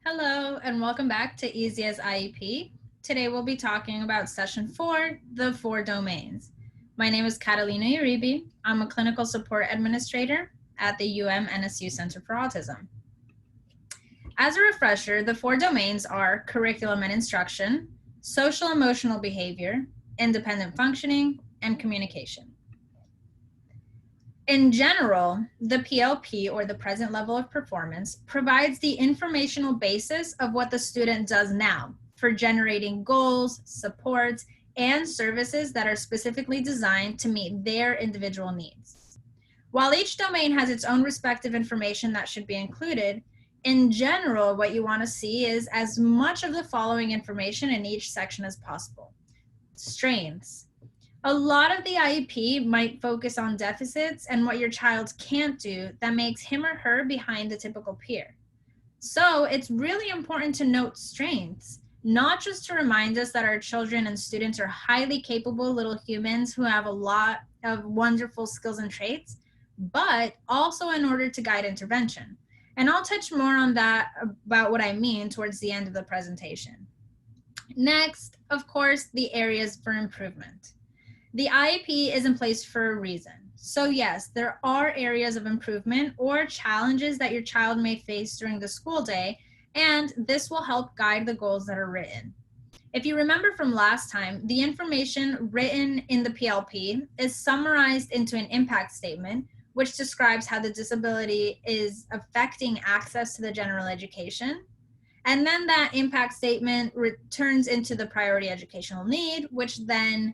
Hello, and welcome back to Easy as IEP. Today we'll be talking about session 4, the 4 domains. My name is Catalina Uribe. I'm a clinical support administrator at the UM-NSU Center for Autism. As a refresher, the 4 domains are curriculum and instruction, social-emotional behavior, independent functioning, and communication. In general, the PLP, or the present level of performance, provides the informational basis of what the student does now for generating goals, supports, and services that are specifically designed to meet their individual needs. While each domain has its own respective information that should be included, in general, what you want to see is as much of the following information in each section as possible. Strengths. A lot of the IEP might focus on deficits and what your child can't do that makes him or her behind the typical peer. So it's really important to note strengths, not just to remind us that our children and students are highly capable little humans who have a lot of wonderful skills and traits, but also in order to guide intervention. And I'll touch more on that about what I mean towards the end of the presentation. Next, of course, the areas for improvement. The IEP is in place for a reason. So yes, there are areas of improvement or challenges that your child may face during the school day, and this will help guide the goals that are written. If you remember from last time, the information written in the PLP is summarized into an impact statement, which describes how the disability is affecting access to the general education. And then that impact statement turns into the priority educational need, which then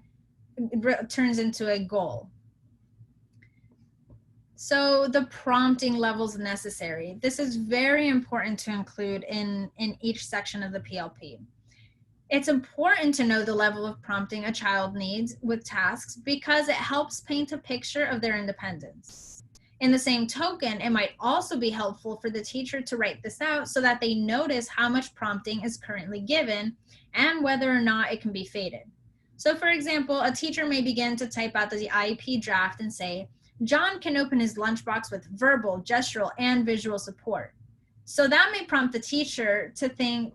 turns into a goal. So the prompting levels necessary. This is very important to include in each section of the PLP. It's important to know the level of prompting a child needs with tasks because it helps paint a picture of their independence. In the same token, it might also be helpful for the teacher to write this out so that they notice how much prompting is currently given and whether or not it can be faded. So for example, a teacher may begin to type out the IEP draft and say, John can open his lunchbox with verbal, gestural, and visual support. So that may prompt the teacher to think,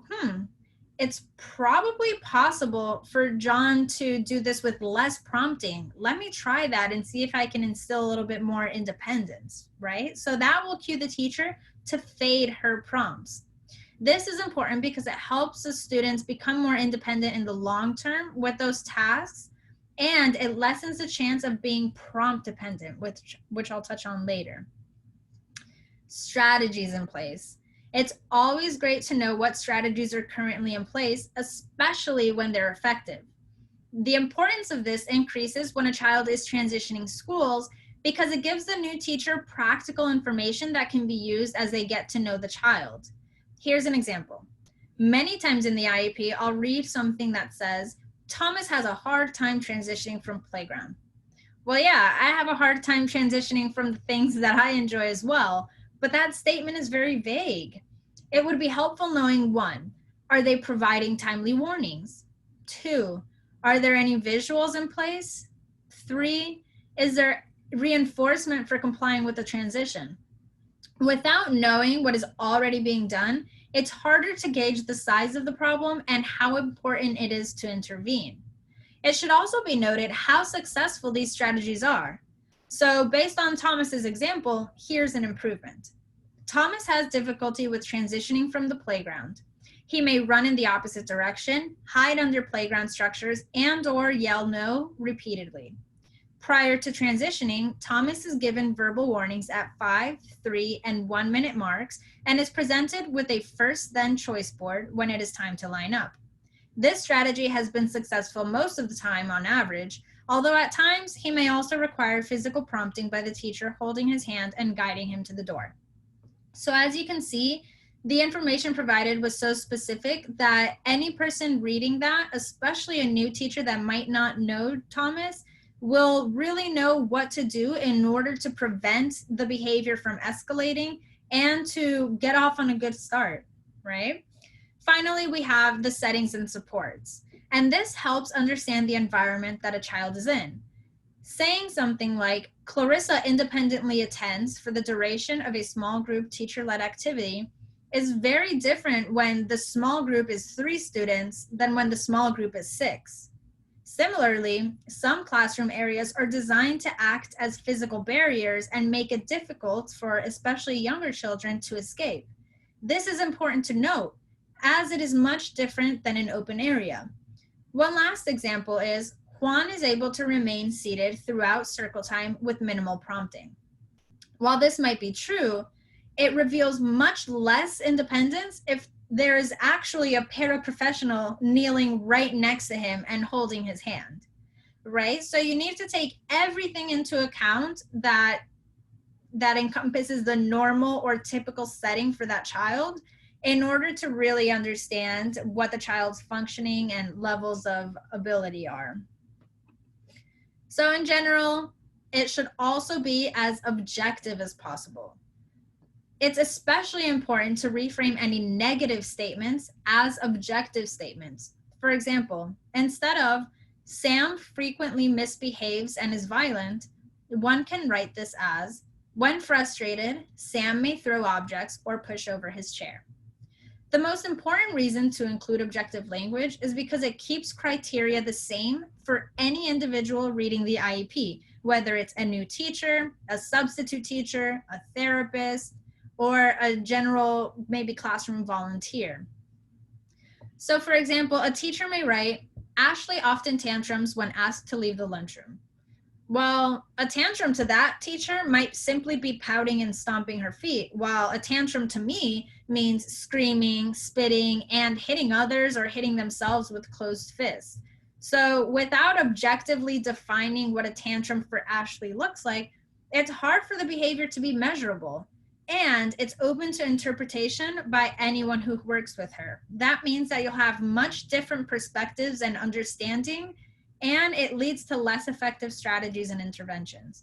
it's probably possible for John to do this with less prompting. Let me try that and see if I can instill a little bit more independence, right? So that will cue the teacher to fade her prompts. This is important because it helps the students become more independent in the long term with those tasks, and it lessens the chance of being prompt dependent, which I'll touch on later. Strategies in place. It's always great to know what strategies are currently in place, especially when they're effective. The importance of this increases when a child is transitioning schools because it gives the new teacher practical information that can be used as they get to know the child. Here's an example. Many times in the IEP, I'll read something that says, Thomas has a hard time transitioning from playground. Well, yeah, I have a hard time transitioning from the things that I enjoy as well, but that statement is very vague. It would be helpful knowing 1, are they providing timely warnings? 2, are there any visuals in place? 3, is there reinforcement for complying with the transition? Without knowing what is already being done, it's harder to gauge the size of the problem and how important it is to intervene. It should also be noted how successful these strategies are. So based on Thomas's example, here's an improvement. Thomas has difficulty with transitioning from the playground. He may run in the opposite direction, hide under playground structures, and/or yell no repeatedly. Prior to transitioning, Thomas is given verbal warnings at 5, 3, and 1 minute marks and is presented with a first then choice board when it is time to line up. This strategy has been successful most of the time on average, although at times he may also require physical prompting by the teacher holding his hand and guiding him to the door. So as you can see, the information provided was so specific that any person reading that, especially a new teacher that might not know Thomas, will really know what to do in order to prevent the behavior from escalating and to get off on a good start, right? Finally, we have the settings and supports, and this helps understand the environment that a child is in. Saying something like, Clarissa independently attends for the duration of a small group teacher-led activity is very different when the small group is 3 students than when the small group is 6. Similarly, some classroom areas are designed to act as physical barriers and make it difficult for especially younger children to escape. This is important to note, as it is much different than an open area. One last example is Juan is able to remain seated throughout circle time with minimal prompting. While this might be true, it reveals much less independence if there is actually a paraprofessional kneeling right next to him and holding his hand, right? So you need to take everything into account that encompasses the normal or typical setting for that child in order to really understand what the child's functioning and levels of ability are. So in general, it should also be as objective as possible. It's especially important to reframe any negative statements as objective statements. For example, instead of Sam frequently misbehaves and is violent, one can write this as, when frustrated, Sam may throw objects or push over his chair. The most important reason to include objective language is because it keeps criteria the same for any individual reading the IEP, whether it's a new teacher, a substitute teacher, a therapist, or a general, maybe classroom volunteer. So for example, a teacher may write, Ashley often tantrums when asked to leave the lunchroom. Well, a tantrum to that teacher might simply be pouting and stomping her feet, while a tantrum to me means screaming, spitting, and hitting others or hitting themselves with closed fists. So without objectively defining what a tantrum for Ashley looks like, it's hard for the behavior to be measurable. And it's open to interpretation by anyone who works with her. That means that you'll have much different perspectives and understanding, and it leads to less effective strategies and interventions.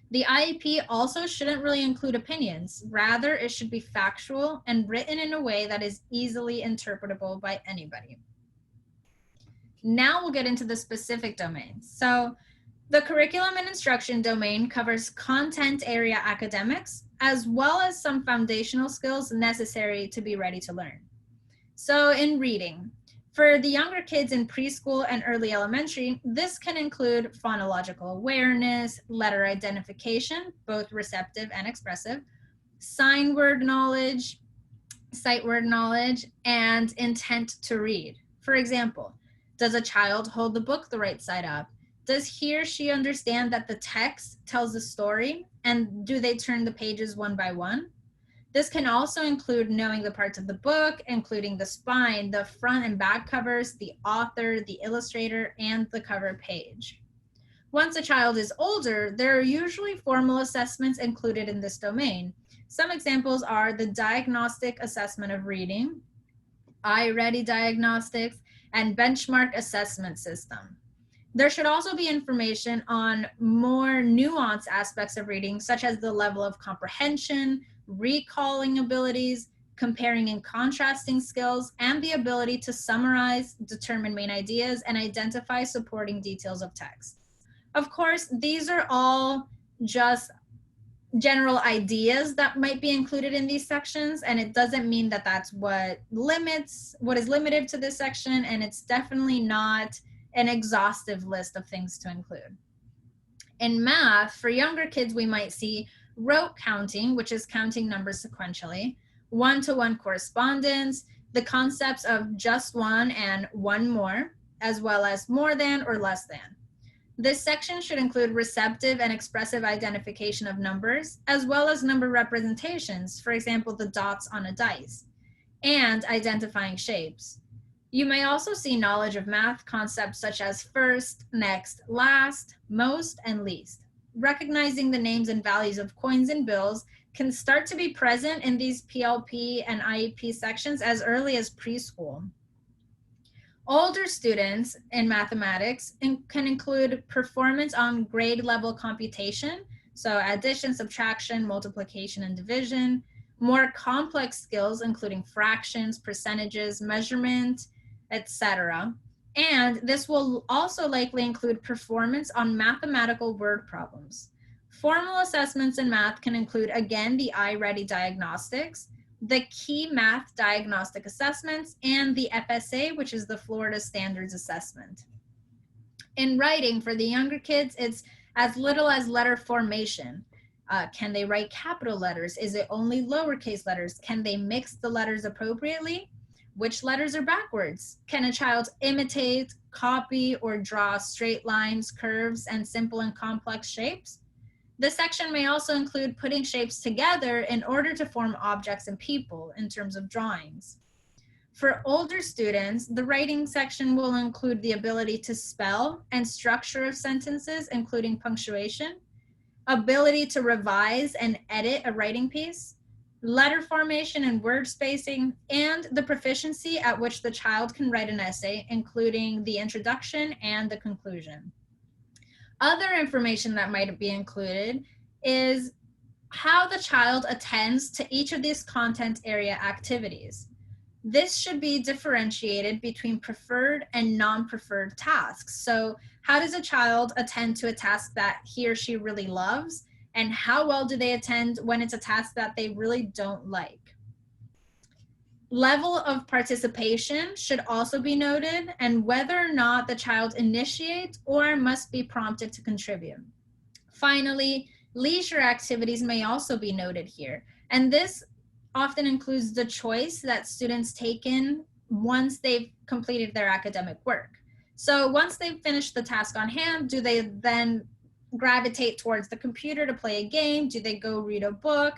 The IEP also shouldn't really include opinions. Rather, it should be factual and written in a way that is easily interpretable by anybody. Now we'll get into the specific domains. So the curriculum and instruction domain covers content area academics, as well as some foundational skills necessary to be ready to learn. So in reading, for the younger kids in preschool and early elementary, this can include phonological awareness, letter identification, both receptive and expressive, sign word knowledge, sight word knowledge, and intent to read. For example, does a child hold the book the right side up? Does he or she understand that the text tells the story, and do they turn the pages one by one? This can also include knowing the parts of the book, including the spine, the front and back covers, the author, the illustrator, and the cover page. Once a child is older, there are usually formal assessments included in this domain. Some examples are the diagnostic assessment of reading, iReady diagnostics, and benchmark assessment system. There should also be information on more nuanced aspects of reading, such as the level of comprehension, recalling abilities, comparing and contrasting skills, and the ability to summarize, determine main ideas, and identify supporting details of text. Of course, these are all just general ideas that might be included in these sections, and it doesn't mean that that's what is limited to this section, and it's definitely not an exhaustive list of things to include. In math, for younger kids, we might see rote counting, which is counting numbers sequentially, one-to-one correspondence, the concepts of just one and one more, as well as more than or less than. This section should include receptive and expressive identification of numbers, as well as number representations, for example, the dots on a dice, and identifying shapes. You may also see knowledge of math concepts such as first, next, last, most, and least. Recognizing the names and values of coins and bills can start to be present in these PLP and IEP sections as early as preschool. Older students in mathematics can include performance on grade level computation, so addition, subtraction, multiplication, and division, more complex skills including fractions, percentages, measurement, etc. And this will also likely include performance on mathematical word problems. Formal assessments in math can include, again, the iReady diagnostics, the key math diagnostic assessments, and the FSA, which is the Florida Standards Assessment. In writing, for the younger kids, it's as little as letter formation. Can they write capital letters? Is it only lowercase letters? Can they mix the letters appropriately? Which letters are backwards? Can a child imitate, copy, or draw straight lines, curves, and simple and complex shapes? This section may also include putting shapes together in order to form objects and people in terms of drawings. For older students, the writing section will include the ability to spell and structure of sentences, including punctuation, ability to revise and edit a writing piece, letter formation and word spacing, and the proficiency at which the child can write an essay, including the introduction and the conclusion. Other information that might be included is how the child attends to each of these content area activities. This should be differentiated between preferred and non-preferred tasks. So how does a child attend to a task that he or she really loves? And how well do they attend when it's a task that they really don't like? Level of participation should also be noted, and whether or not the child initiates or must be prompted to contribute. Finally, leisure activities may also be noted here, and this often includes the choice that students take in once they've completed their academic work. So once they've finished the task on hand, do they then gravitate towards the computer to play a game? Do they go read a book?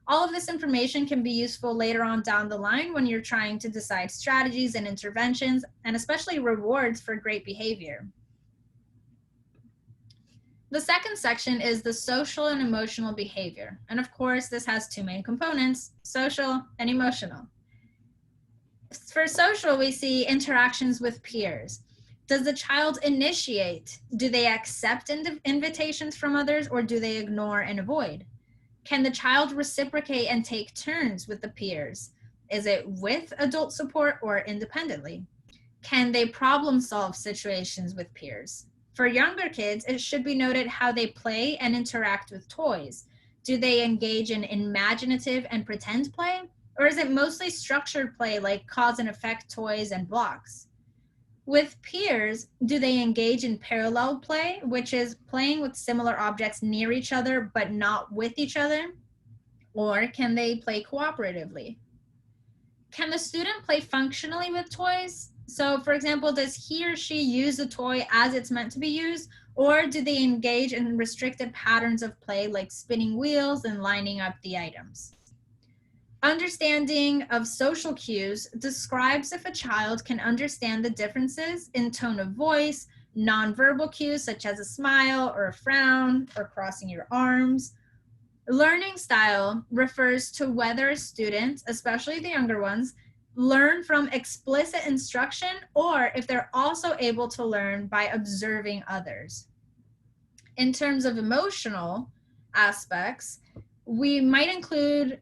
All of this information can be useful later on down the line when you're trying to decide strategies and interventions, and especially rewards for great behavior. The second section is the social and emotional behavior. And of course, this has two main components, social and emotional. For social, we see interactions with peers. Does the child initiate? Do they accept invitations from others, or do they ignore and avoid? Can the child reciprocate and take turns with the peers? Is it with adult support or independently? Can they problem solve situations with peers? For younger kids, it should be noted how they play and interact with toys. Do they engage in imaginative and pretend play? Or is it mostly structured play like cause and effect toys and blocks? With peers, do they engage in parallel play, which is playing with similar objects near each other but not with each other? Or can they play cooperatively? Can the student play functionally with toys? So for example, does he or she use the toy as it's meant to be used? Or do they engage in restricted patterns of play like spinning wheels and lining up the items? Understanding of social cues describes if a child can understand the differences in tone of voice, nonverbal cues such as a smile or a frown or crossing your arms. Learning style refers to whether a student, especially the younger ones, learn from explicit instruction or if they're also able to learn by observing others. In terms of emotional aspects, we might include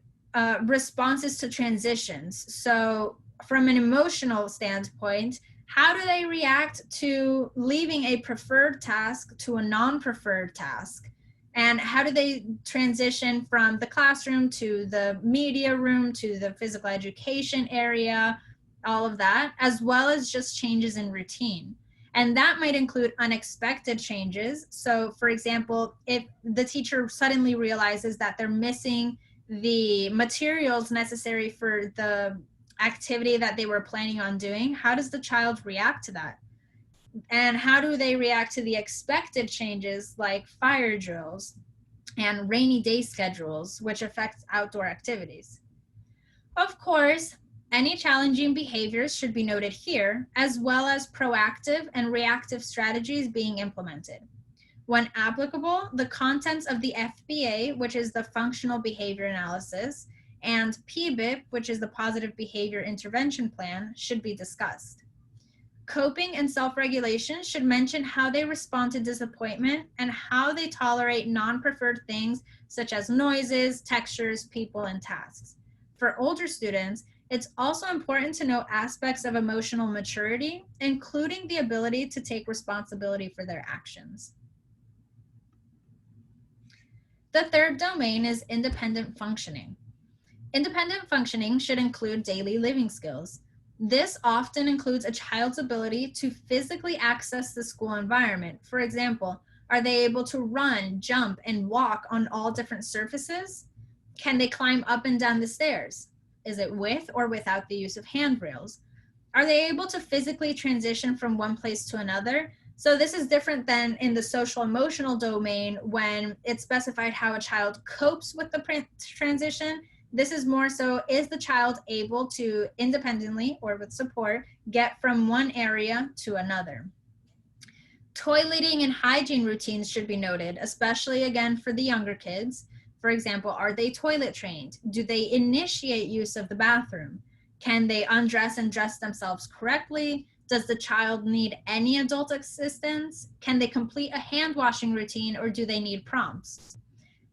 responses to transitions. So from an emotional standpoint, how do they react to leaving a preferred task to a non-preferred task? And how do they transition from the classroom to the media room to the physical education area, all of that, as well as just changes in routine. And that might include unexpected changes. So for example, if the teacher suddenly realizes that they're missing the materials necessary for the activity that they were planning on doing, how does the child react to that? And how do they react to the expected changes like fire drills and rainy day schedules, which affect outdoor activities? Of course, any challenging behaviors should be noted here, as well as proactive and reactive strategies being implemented. When applicable, the contents of the FBA, which is the Functional Behavior Analysis, and PBIP, which is the Positive Behavior Intervention Plan, should be discussed. Coping and self-regulation should mention how they respond to disappointment and how they tolerate non-preferred things such as noises, textures, people, and tasks. For older students, it's also important to know aspects of emotional maturity, including the ability to take responsibility for their actions. The third domain is independent functioning. Independent functioning should include daily living skills. This often includes a child's ability to physically access the school environment. For example, are they able to run, jump, and walk on all different surfaces? Can they climb up and down the stairs? Is it with or without the use of handrails? Are they able to physically transition from one place to another? So this is different than in the social emotional domain when it's specified how a child copes with the transition. This is more so, is the child able to independently or with support get from one area to another? Toileting and hygiene routines should be noted, especially again for the younger kids. For example, are they toilet trained? Do they initiate use of the bathroom? Can they undress and dress themselves correctly? Does the child need any adult assistance? Can they complete a hand washing routine, or do they need prompts?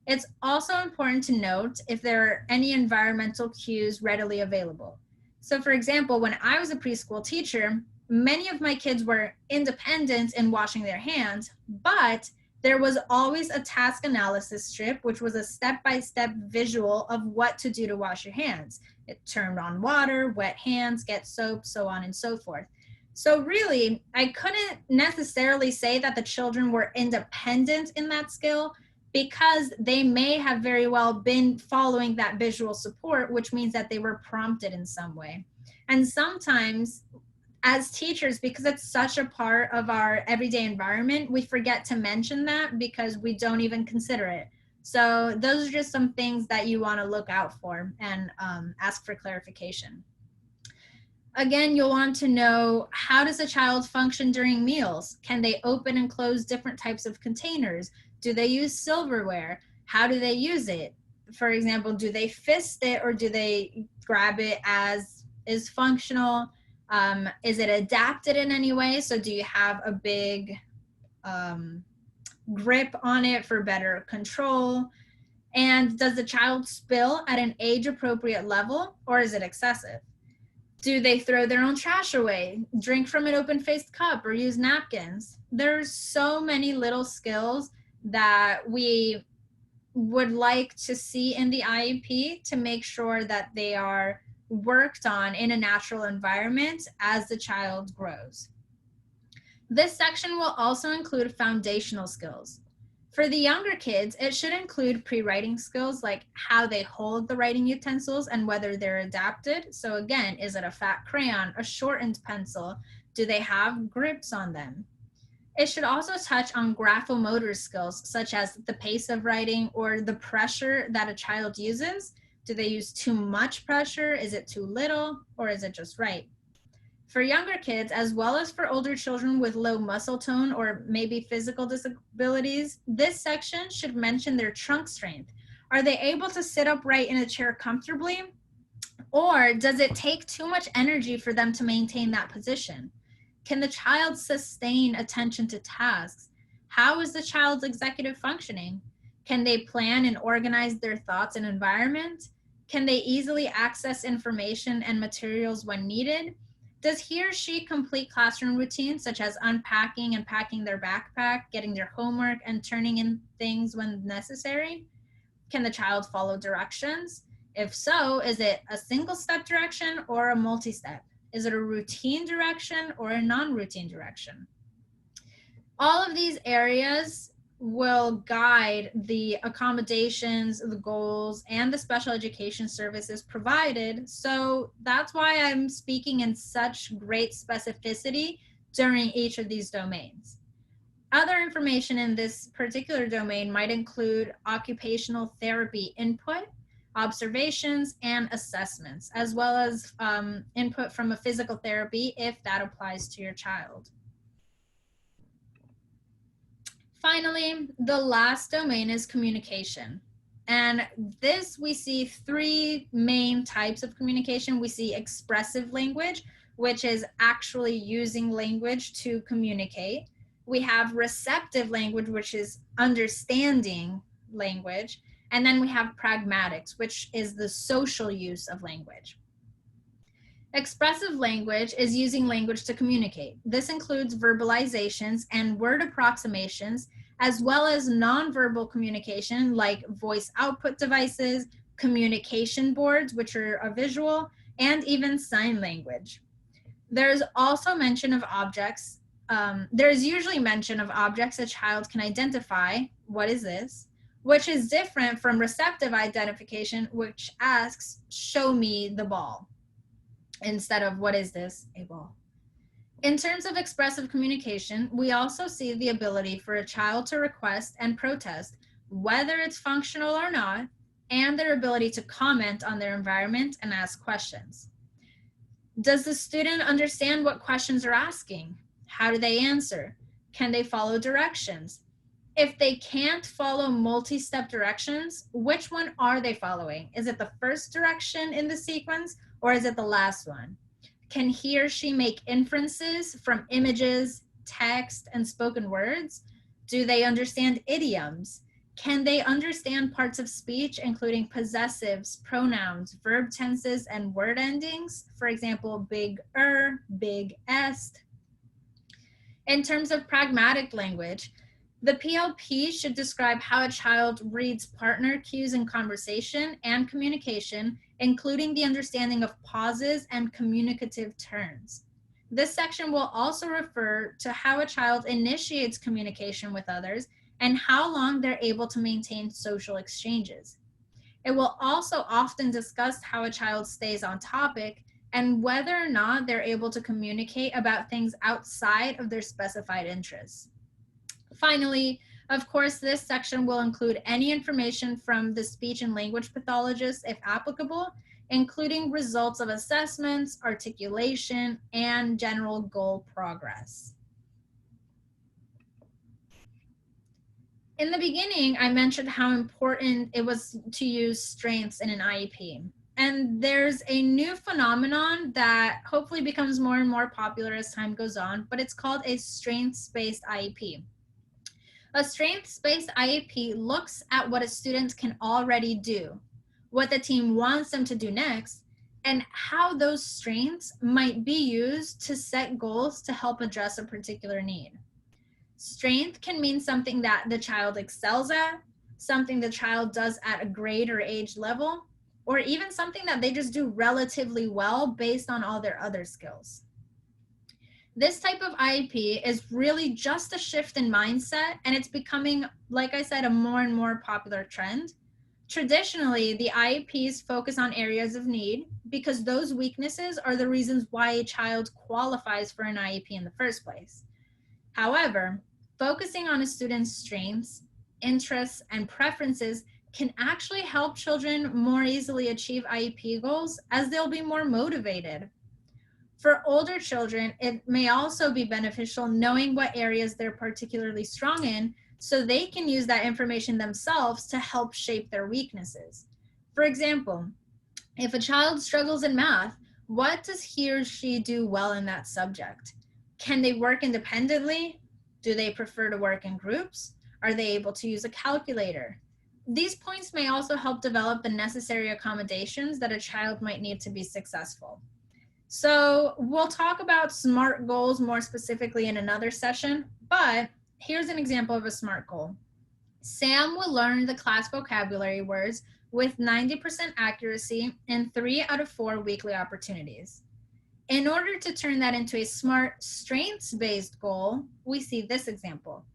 It's also important to note if there are any environmental cues readily available. So for example, when I was a preschool teacher, many of my kids were independent in washing their hands, but there was always a task analysis strip, which was a step-by-step visual of what to do to wash your hands. It turned on water, wet hands, get soap, so on and so forth. So really, I couldn't necessarily say that the children were independent in that skill, because they may have very well been following that visual support, which means that they were prompted in some way. And sometimes as teachers, because it's such a part of our everyday environment, we forget to mention that because we don't even consider it. So those are just some things that you want to look out for and ask for clarification. Again, you'll want to know, how does a child function during meals? Can they open and close different types of containers? Do they use silverware? How do they use it? For example, do they fist it or do they grab it as is functional? Is it adapted in any way? So do you have a big grip on it for better control? And does the child spill at an age-appropriate level, or is it excessive? Do they throw their own trash away, drink from an open-faced cup, or use napkins? There's so many little skills that we would like to see in the IEP to make sure that they are worked on in a natural environment as the child grows. This section will also include foundational skills. For the younger kids, it should include pre-writing skills like how they hold the writing utensils and whether they're adapted. So again, is it a fat crayon, a shortened pencil? Do they have grips on them? It should also touch on graphomotor skills, such as the pace of writing or the pressure that a child uses. Do they use too much pressure? Is it too little? Or is it just right? For younger kids, as well as for older children with low muscle tone or maybe physical disabilities, this section should mention their trunk strength. Are they able to sit upright in a chair comfortably? Or does it take too much energy for them to maintain that position? Can the child sustain attention to tasks? How is the child's executive functioning? Can they plan and organize their thoughts and environment? Can they easily access information and materials when needed? Does he or she complete classroom routines such as unpacking and packing their backpack, getting their homework, and turning in things when necessary? Can the child follow directions? If so, is it a single step direction or a multi-step? Is it a routine direction or a non-routine direction? All of these areas will guide the accommodations, the goals, and the special education services provided. So that's why I'm speaking in such great specificity during each of these domains. Other information in this particular domain might include occupational therapy input, observations, and assessments, as well as input from a physical therapy if that applies to your child. Finally, the last domain is communication. And this, we see three main types of communication. We see expressive language, which is actually using language to communicate. We have receptive language, which is understanding language. And then we have pragmatics, which is the social use of language. Expressive language is using language to communicate. This includes verbalizations and word approximations, as well as nonverbal communication like voice output devices, communication boards, which are a visual, and even sign language. There's also mention of objects. There's usually mention of objects a child can identify, what is this? Which is different from receptive identification, which asks, show me the ball, instead of what is this? A ball. In terms of expressive communication, we also see the ability for a child to request and protest, whether it's functional or not, and their ability to comment on their environment and ask questions. Does the student understand what questions are asking? How do they answer? Can they follow directions? If they can't follow multi-step directions, which one are they following? Is it the first direction in the sequence, or is it the last one? Can he or she make inferences from images, text, and spoken words? Do they understand idioms? Can they understand parts of speech, including possessives, pronouns, verb tenses, and word endings? For example, big big est. In terms of pragmatic language, the PLP should describe how a child reads partner cues in conversation and communication, including the understanding of pauses and communicative turns. This section will also refer to how a child initiates communication with others and how long they're able to maintain social exchanges. It will also often discuss how a child stays on topic and whether or not they're able to communicate about things outside of their specified interests. Finally, of course, this section will include any information from the speech and language pathologist, if applicable, including results of assessments, articulation, and general goal progress. In the beginning, I mentioned how important it was to use strengths in an IEP. And there's a new phenomenon that hopefully becomes more and more popular as time goes on, but it's called a strengths-based IEP. A strengths-based IEP looks at what a student can already do, what the team wants them to do next, and how those strengths might be used to set goals to help address a particular need. Strength can mean something that the child excels at, something the child does at a grade or age level, or even something that they just do relatively well based on all their other skills. This type of IEP is really just a shift in mindset, and it's becoming, like I said, a more and more popular trend. Traditionally, the IEPs focus on areas of need because those weaknesses are the reasons why a child qualifies for an IEP in the first place. However, focusing on a student's strengths, interests, and preferences can actually help children more easily achieve IEP goals as they'll be more motivated. For older children, it may also be beneficial knowing what areas they're particularly strong in so they can use that information themselves to help shape their weaknesses. For example, if a child struggles in math, what does he or she do well in that subject? Can they work independently? Do they prefer to work in groups? Are they able to use a calculator? These points may also help develop the necessary accommodations that a child might need to be successful. So we'll talk about SMART goals more specifically in another session, but here's an example of a SMART goal. Sam will learn the class vocabulary words with 90% accuracy in 3 out of 4 weekly opportunities. In order to turn that into a SMART strengths-based goal, we see this example.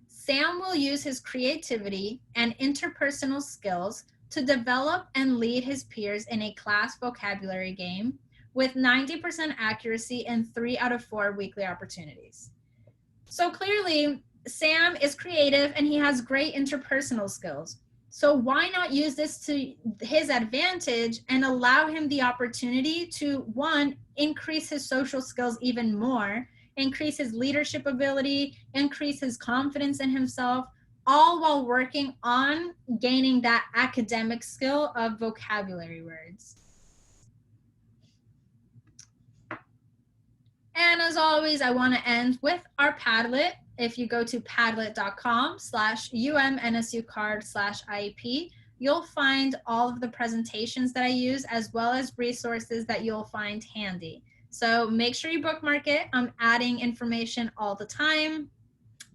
Sam will use his creativity and interpersonal skills to develop and lead his peers in a class vocabulary game with 90% accuracy in 3 out of 4 weekly opportunities. So clearly, Sam is creative and he has great interpersonal skills. So why not use this to his advantage and allow him the opportunity to, one, increase his social skills even more, increase his leadership ability, increase his confidence in himself, all while working on gaining that academic skill of vocabulary words. And as always, I want to end with our Padlet. If you go to padlet.com/UM-NSU card/IEP, you'll find all of the presentations that I use as well as resources that you'll find handy. So make sure you bookmark it. I'm adding information all the time.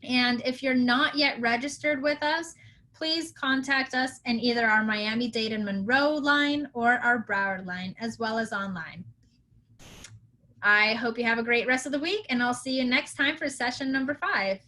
And if you're not yet registered with us, please contact us in either our Miami-Dade and Monroe line or our Broward line, as well as online. I hope you have a great rest of the week, and I'll see you next time for session number 5.